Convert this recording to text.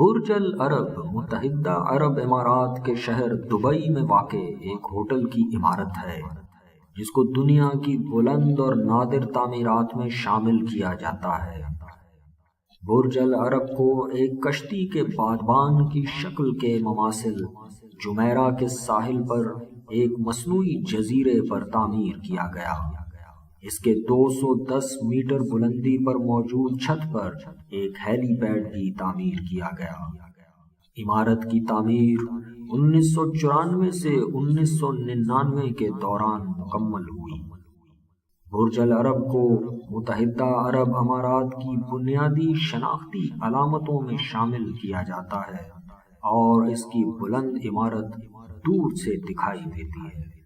برج العرب متحدہ عرب امارات کے شہر دبئی میں واقع ایک ہوٹل کی عمارت ہے جس کو دنیا کی بلند اور نادر تعمیرات میں شامل کیا جاتا ہے۔ برج العرب کو ایک کشتی کے بادبان کی شکل کے مماثل جمیرہ کے ساحل پر ایک مصنوعی جزیرے پر تعمیر کیا گیا۔ اس کے 210 میٹر بلندی پر موجود چھت پر ایک ہیلی پیڈ بھی تعمیر کیا گیا۔ عمارت کی تعمیر 1994 سے 1999 کے دوران مکمل ہوئی۔ برج العرب کو متحدہ عرب امارات کی بنیادی شناختی علامتوں میں شامل کیا جاتا ہے اور اس کی بلند عمارت دور سے دکھائی دیتی ہے۔